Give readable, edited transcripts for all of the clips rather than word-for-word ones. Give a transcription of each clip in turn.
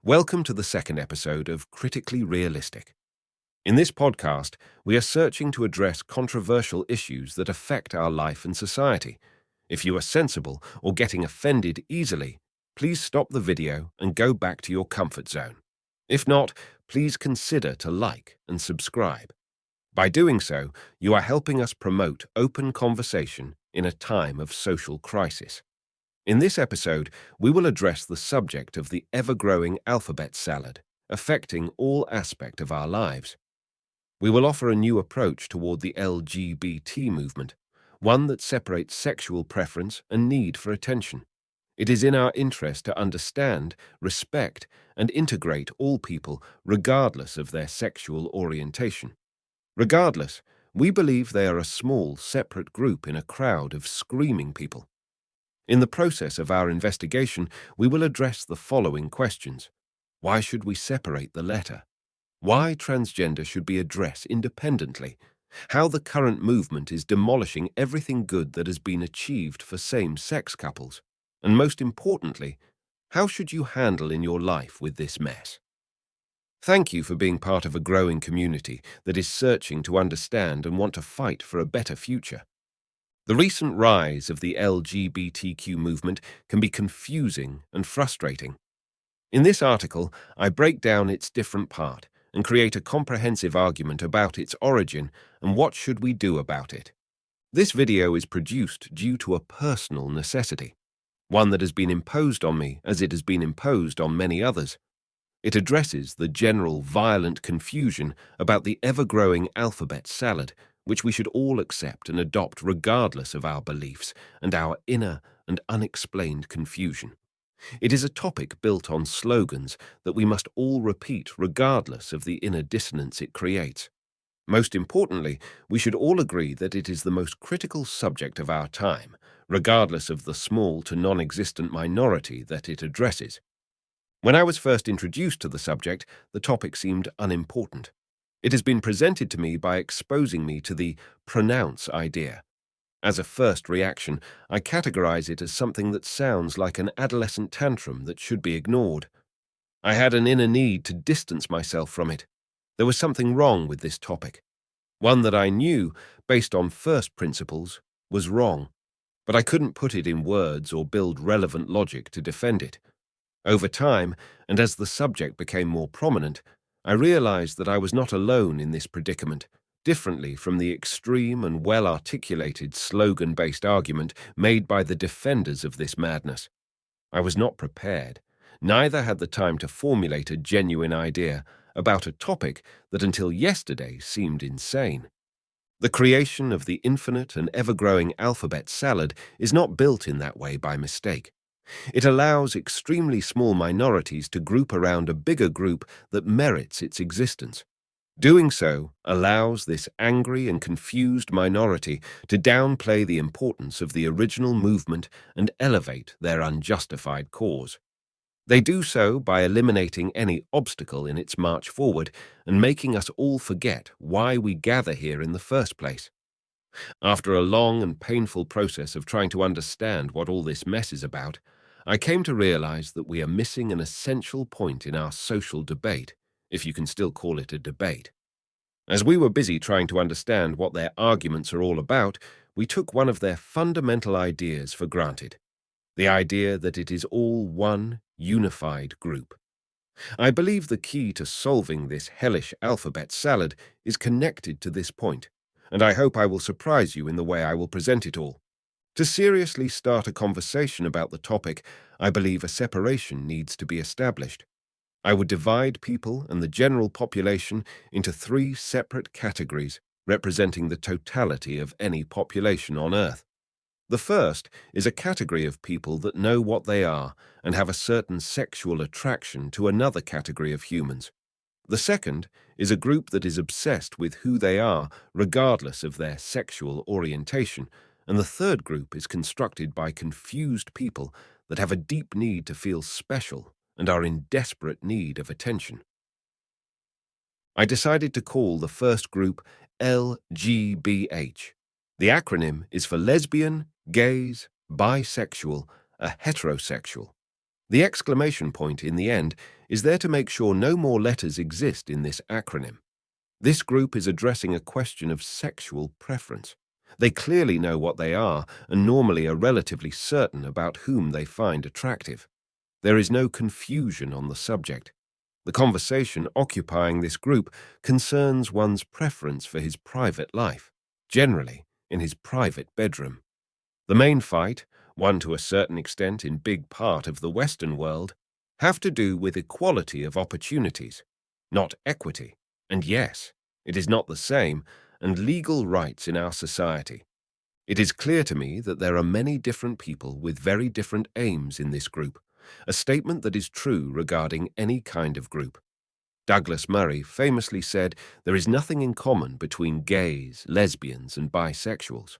Welcome to the second episode of Critically Realistic. In this podcast, we are searching to address controversial issues that affect our life and society. If you are sensible or getting offended easily, please stop the video and go back to your comfort zone. If not, please consider to like and subscribe. By doing so, you are helping us promote open conversation in a time of social crisis. In this episode, we will address the subject of the ever-growing alphabet salad, affecting all aspects of our lives. We will offer a new approach toward the LGBT movement, one that separates sexual preference and need for attention. It is in our interest to understand, respect, and integrate all people regardless of their sexual orientation. Regardless, we believe they are a small, separate group in a crowd of screaming people. In the process of our investigation, we will address the following questions. Why should we separate the letter? Why transgender should be addressed independently? How the current movement is demolishing everything good that has been achieved for same-sex couples? And most importantly, how should you handle in your life with this mess? Thank you for being part of a growing community that is searching to understand and want to fight for a better future. The recent rise of the LGBTQ movement can be confusing and frustrating. In this article, I break down its different parts and create a comprehensive argument about its origin and what should we do about it. This video is produced due to a personal necessity, one that has been imposed on me as it has been imposed on many others. It addresses the general violent confusion about the ever-growing alphabet salad, which we should all accept and adopt regardless of our beliefs and our inner and unexplained confusion. It is a topic built on slogans that we must all repeat regardless of the inner dissonance it creates. Most importantly, we should all agree that it is the most critical subject of our time, regardless of the small to non-existent minority that it addresses. When I was first introduced to the subject, the topic seemed unimportant. It has been presented to me by exposing me to the pronounce idea. As a first reaction, I categorize it as something that sounds like an adolescent tantrum that should be ignored. I had an inner need to distance myself from it. There was something wrong with this topic. One that I knew, based on first principles, was wrong, but I couldn't put it in words or build relevant logic to defend it. Over time, and as the subject became more prominent, I realized that I was not alone in this predicament, differently from the extreme and well-articulated slogan-based argument made by the defenders of this madness. I was not prepared, neither had the time to formulate a genuine idea about a topic that until yesterday seemed insane. The creation of the infinite and ever-growing alphabet salad is not built in that way by mistake. It allows extremely small minorities to group around a bigger group that merits its existence. Doing so allows this angry and confused minority to downplay the importance of the original movement and elevate their unjustified cause. They do so by eliminating any obstacle in its march forward and making us all forget why we gather here in the first place. After a long and painful process of trying to understand what all this mess is about, I came to realize that we are missing an essential point in our social debate, if you can still call it a debate. As we were busy trying to understand what their arguments are all about, we took one of their fundamental ideas for granted, the idea that it is all one, unified group. I believe the key to solving this hellish alphabet salad is connected to this point, and I hope I will surprise you in the way I will present it all. To seriously start a conversation about the topic, I believe a separation needs to be established. I would divide people and the general population into three separate categories, representing the totality of any population on Earth. The first is a category of people that know what they are and have a certain sexual attraction to another category of humans. The second is a group that is obsessed with who they are, regardless of their sexual orientation. And the third group is constructed by confused people that have a deep need to feel special and are in desperate need of attention. I decided to call the first group LGBTQ. The acronym is for lesbian, gays, bisexual, a heterosexual. The exclamation point, in the end, is there to make sure no more letters exist in this acronym. This group is addressing a question of sexual preference. They clearly know what they are and normally are relatively certain about whom they find attractive. There is no confusion on the subject. The conversation occupying this group concerns one's preference for his private life, generally in his private bedroom. The main fight, one to a certain extent in big part of the Western world, have to do with equality of opportunities, not equity. And yes, it is not the same, and legal rights in our society. It is clear to me that there are many different people with very different aims in this group, a statement that is true regarding any kind of group. Douglas Murray famously said there is nothing in common between gays, lesbians, and bisexuals.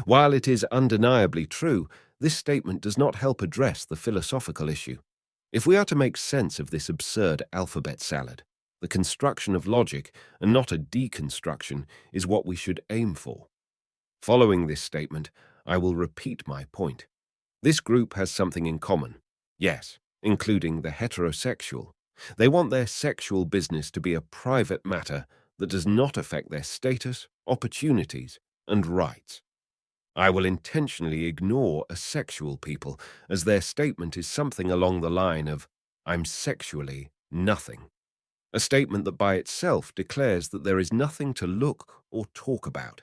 While it is undeniably true, this statement does not help address the philosophical issue. If we are to make sense of this absurd alphabet salad, the construction of logic, and not a deconstruction, is what we should aim for. Following this statement, I will repeat my point. This group has something in common. Yes, including the heterosexual. They want their sexual business to be a private matter that does not affect their status, opportunities, and rights. I will intentionally ignore asexual people, as their statement is something along the line of, "I'm sexually nothing." A statement that by itself declares that there is nothing to look or talk about.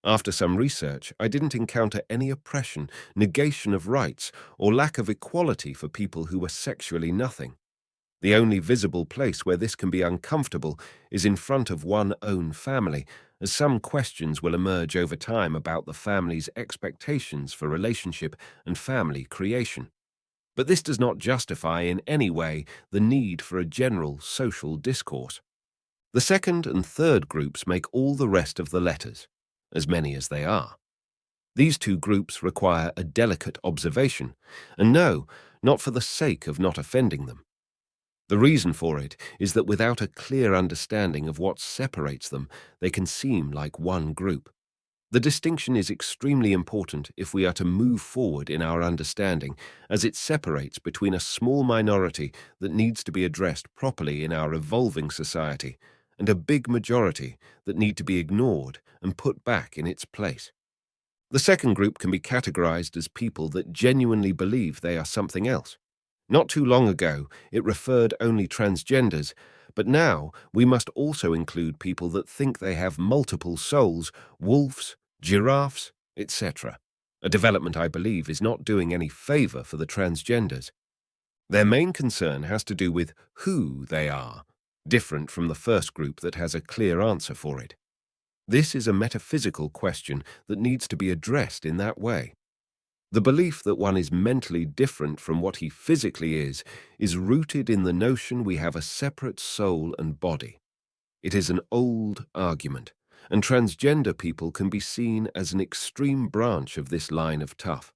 After some research, I didn't encounter any oppression, negation of rights, or lack of equality for people who were sexually nothing. The only visible place where this can be uncomfortable is in front of one's own family, as some questions will emerge over time about the family's expectations for relationship and family creation. But this does not justify in any way the need for a general social discourse. The second and third groups make all the rest of the letters, as many as they are. These two groups require a delicate observation, and no, not for the sake of not offending them. The reason for it is that without a clear understanding of what separates them, they can seem like one group. The distinction is extremely important if we are to move forward in our understanding, as it separates between a small minority that needs to be addressed properly in our evolving society and a big majority that need to be ignored and put back in its place. The second group can be categorized as people that genuinely believe they are something else. Not too long ago, it referred only transgenders, but now we must also include people that think they have multiple souls, wolves, giraffes, etc. A development I believe is not doing any favor for the transgenders. Their main concern has to do with who they are, different from the first group that has a clear answer for it. This is a metaphysical question that needs to be addressed in that way. The belief that one is mentally different from what he physically is rooted in the notion we have a separate soul and body. It is an old argument, and transgender people can be seen as an extreme branch of this line of tough.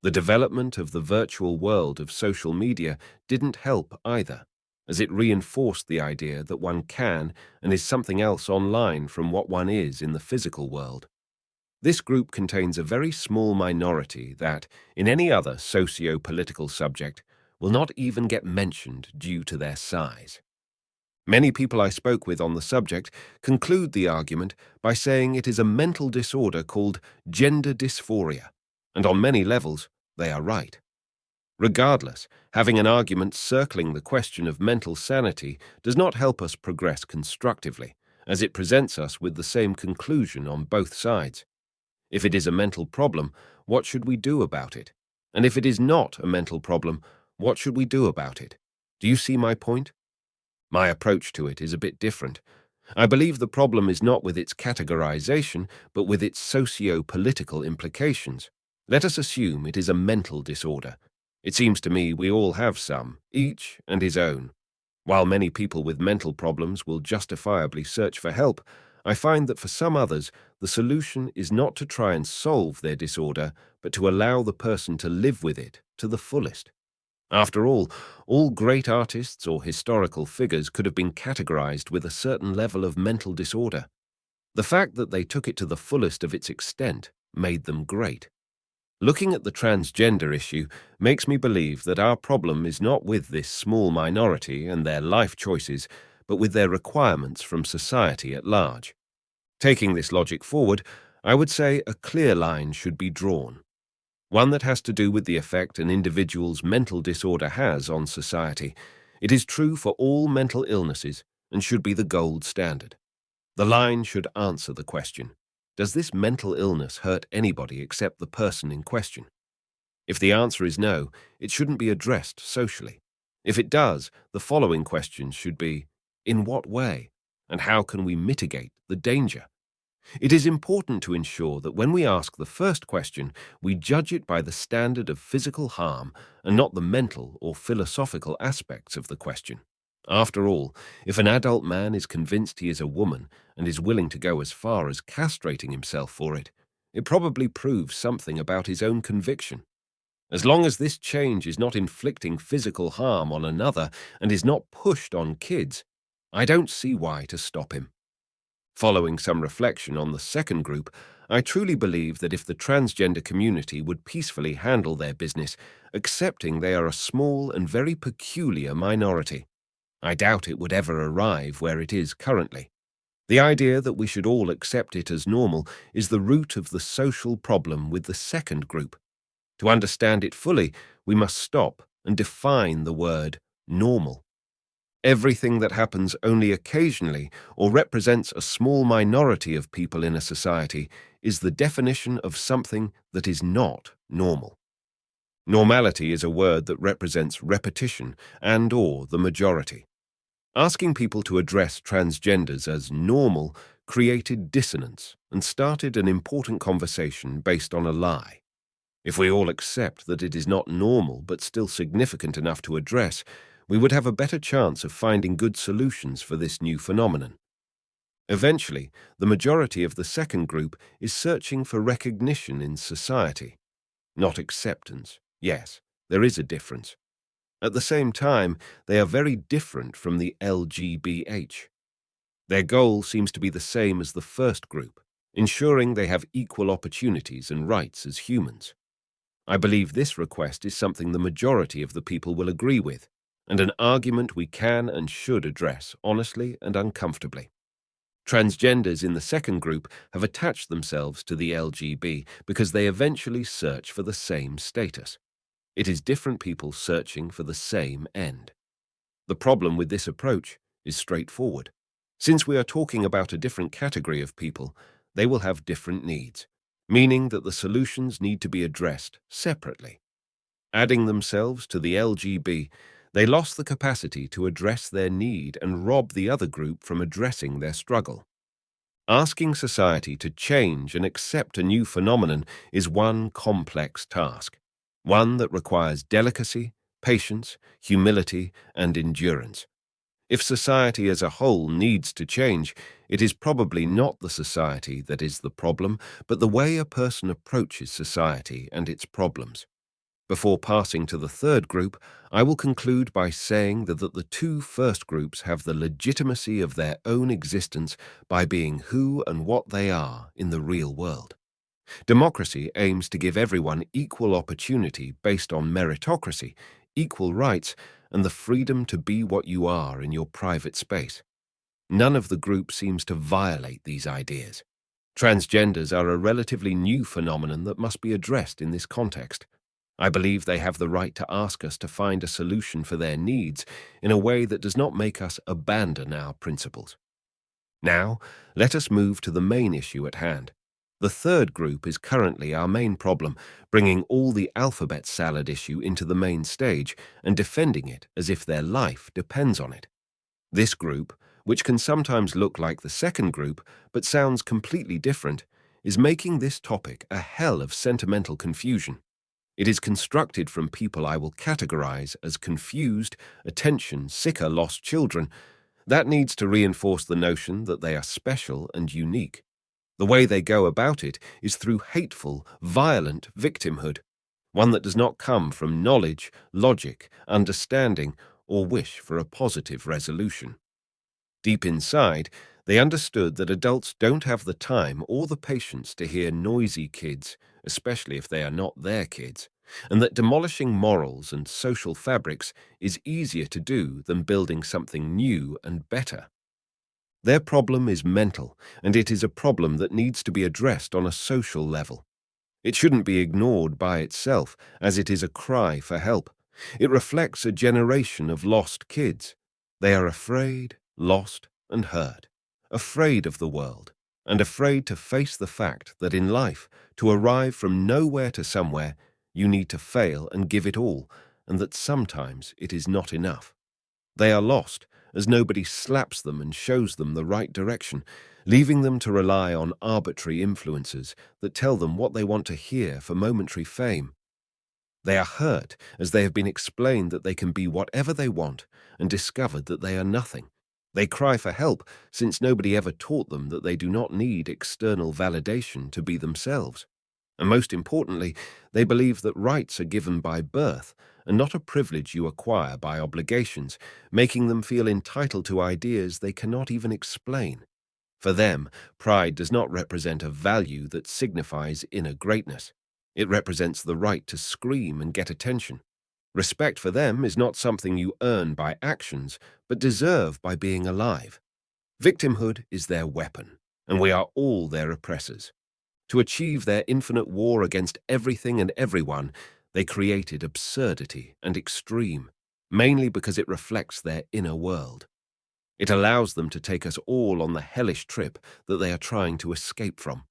The development of the virtual world of social media didn't help either, as it reinforced the idea that one can and is something else online from what one is in the physical world. This group contains a very small minority that, in any other socio-political subject, will not even get mentioned due to their size. Many people I spoke with on the subject conclude the argument by saying it is a mental disorder called gender dysphoria, and on many levels, they are right. Regardless, having an argument circling the question of mental sanity does not help us progress constructively, as it presents us with the same conclusion on both sides. If it is a mental problem, what should we do about it? And if it is not a mental problem, what should we do about it? Do you see my point? My approach to it is a bit different. I believe the problem is not with its categorization, but with its socio-political implications. Let us assume it is a mental disorder. It seems to me we all have some, each and his own. While many people with mental problems will justifiably search for help, I find that for some others, the solution is not to try and solve their disorder, but to allow the person to live with it to the fullest. After all great artists or historical figures could have been categorized with a certain level of mental disorder. The fact that they took it to the fullest of its extent made them great. Looking at the transgender issue makes me believe that our problem is not with this small minority and their life choices, but with their requirements from society at large. Taking this logic forward, I would say a clear line should be drawn, one that has to do with the effect an individual's mental disorder has on society. It is true for all mental illnesses and should be the gold standard. The line should answer the question, does this mental illness hurt anybody except the person in question? If the answer is no, it shouldn't be addressed socially. If it does, the following questions should be, in what way? And how can we mitigate the danger? It is important to ensure that when we ask the first question, we judge it by the standard of physical harm and not the mental or philosophical aspects of the question. After all, if an adult man is convinced he is a woman and is willing to go as far as castrating himself for it, it probably proves something about his own conviction. As long as this change is not inflicting physical harm on another and is not pushed on kids, I don't see why to stop him. Following some reflection on the second group, I truly believe that if the transgender community would peacefully handle their business, accepting they are a small and very peculiar minority, I doubt it would ever arrive where it is currently. The idea that we should all accept it as normal is the root of the social problem with the second group. To understand it fully, we must stop and define the word normal. Everything that happens only occasionally or represents a small minority of people in a society is the definition of something that is not normal. Normality is a word that represents repetition and/or the majority. Asking people to address transgenders as normal created dissonance and started an important conversation based on a lie. If we all accept that it is not normal but still significant enough to address, we would have a better chance of finding good solutions for this new phenomenon. Eventually, the majority of the second group is searching for recognition in society, not acceptance. Yes, there is a difference. At the same time, they are very different from the LGBTQ. Their goal seems to be the same as the first group, ensuring they have equal opportunities and rights as humans. I believe this request is something the majority of the people will agree with, and an argument we can and should address honestly and uncomfortably. Transgenders in the second group have attached themselves to the LGB because they eventually search for the same status. It is different people searching for the same end. The problem with this approach is straightforward. Since we are talking about a different category of people, they will have different needs, meaning that the solutions need to be addressed separately. Adding themselves to the LGB, they lost the capacity to address their need and rob the other group from addressing their struggle. Asking society to change and accept a new phenomenon is one complex task, one that requires delicacy, patience, humility, and endurance. If society as a whole needs to change, it is probably not the society that is the problem, but the way a person approaches society and its problems. Before passing to the third group, I will conclude by saying that the two first groups have the legitimacy of their own existence by being who and what they are in the real world. Democracy aims to give everyone equal opportunity based on meritocracy, equal rights, and the freedom to be what you are in your private space. None of the group seems to violate these ideas. Transgenders are a relatively new phenomenon that must be addressed in this context. I believe they have the right to ask us to find a solution for their needs in a way that does not make us abandon our principles. Now, let us move to the main issue at hand. The third group is currently our main problem, bringing all the alphabet salad issue into the main stage and defending it as if their life depends on it. This group, which can sometimes look like the second group but sounds completely different, is making this topic a hell of sentimental confusion. It is constructed from people I will categorize as confused, attention-seeker lost children. That needs to reinforce the notion that they are special and unique. The way they go about it is through hateful, violent victimhood, one that does not come from knowledge, logic, understanding, or wish for a positive resolution. Deep inside, They understood that adults don't have the time or the patience to hear noisy kids, especially if they are not their kids, and that demolishing morals and social fabrics is easier to do than building something new and better. Their problem is mental, and it is a problem that needs to be addressed on a social level. It shouldn't be ignored by itself, as it is a cry for help. It reflects a generation of lost kids. They are afraid, lost, and hurt, afraid of the world, and afraid to face the fact that in life, to arrive from nowhere to somewhere, you need to fail and give it all, and that sometimes it is not enough. They are lost, as nobody slaps them and shows them the right direction, leaving them to rely on arbitrary influences that tell them what they want to hear for momentary fame. They are hurt, as they have been explained that they can be whatever they want and discovered that they are nothing. They cry for help, since nobody ever taught them that they do not need external validation to be themselves. And most importantly, they believe that rights are given by birth and not a privilege you acquire by obligations, making them feel entitled to ideas they cannot even explain. For them, pride does not represent a value that signifies inner greatness. It represents the right to scream and get attention. Respect for them is not something you earn by actions, but deserve by being alive. Victimhood is their weapon, and we are all their oppressors. To achieve their infinite war against everything and everyone, they created absurdity and extreme, mainly because it reflects their inner world. It allows them to take us all on the hellish trip that they are trying to escape from.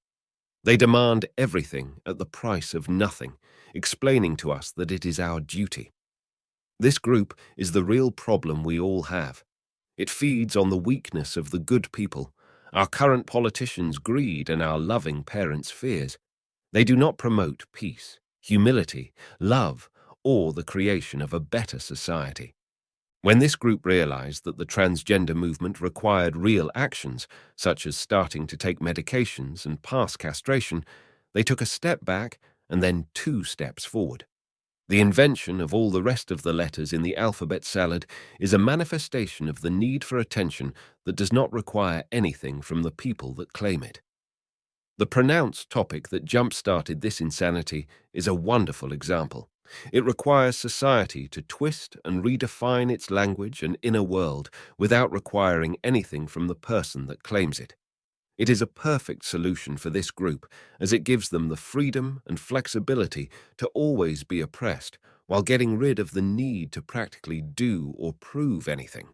They demand everything at the price of nothing, explaining to us that it is our duty. This group is the real problem we all have. It feeds on the weakness of the good people, our current politicians' greed and our loving parents' fears. They do not promote peace, humility, love, or the creation of a better society. When this group realized that the transgender movement required real actions, such as starting to take medications and pass castration, they took a step back and then 2 steps forward. The invention of all the rest of the letters in the alphabet salad is a manifestation of the need for attention that does not require anything from the people that claim it. The pronounced topic that jump-started this insanity is a wonderful example. It requires society to twist and redefine its language and inner world without requiring anything from the person that claims it. It is a perfect solution for this group, as it gives them the freedom and flexibility to always be oppressed while getting rid of the need to practically do or prove anything.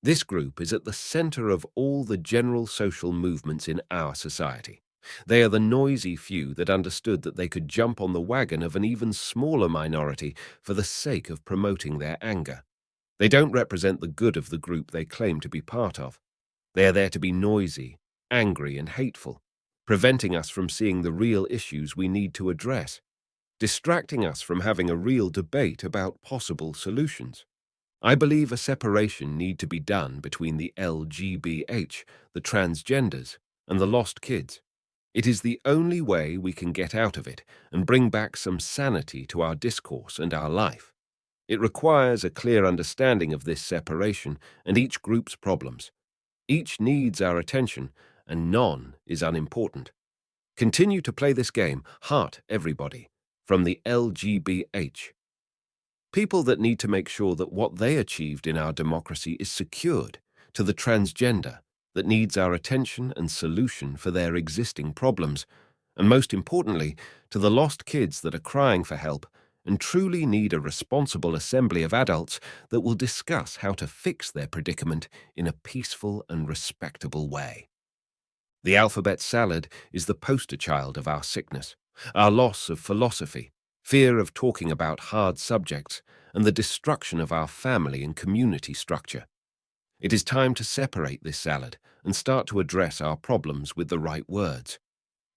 This group is at the center of all the general social movements in our society. They are the noisy few that understood that they could jump on the wagon of an even smaller minority for the sake of promoting their anger. They don't represent the good of the group they claim to be part of. They are there to be noisy, angry, and hateful, preventing us from seeing the real issues we need to address, distracting us from having a real debate about possible solutions. I believe a separation need to be done between the LGBTQ, the transgenders, and the lost kids. It is the only way we can get out of it and bring back some sanity to our discourse and our life. It requires a clear understanding of this separation and each group's problems. Each needs our attention, and none is unimportant. Continue to play this game, heart everybody, from the LGBTQ. People that need to make sure that what they achieved in our democracy is secured, to the transgender that needs our attention and solution for their existing problems, and most importantly, to the lost kids that are crying for help and truly need a responsible assembly of adults that will discuss how to fix their predicament in a peaceful and respectable way. The alphabet salad is the poster child of our sickness, our loss of philosophy, fear of talking about hard subjects, and the destruction of our family and community structure. It is time to separate this salad and start to address our problems with the right words.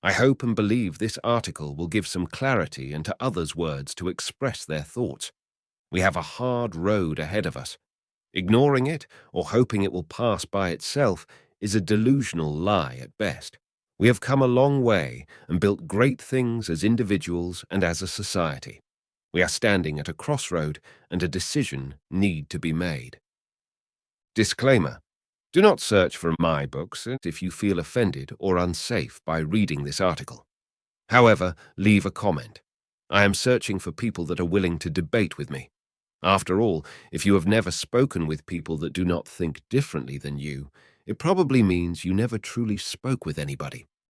I hope and believe this article will give some clarity and to others' words to express their thoughts. We have a hard road ahead of us. Ignoring it or hoping it will pass by itself is a delusional lie at best. We have come a long way and built great things as individuals and as a society. We are standing at a crossroad and a decision need to be made. Disclaimer: Do not search for my books if you feel offended or unsafe by reading this article. However, leave a comment. I am searching for people that are willing to debate with me. After all, if you have never spoken with people that do not think differently than you, it probably means you never truly spoke with anybody.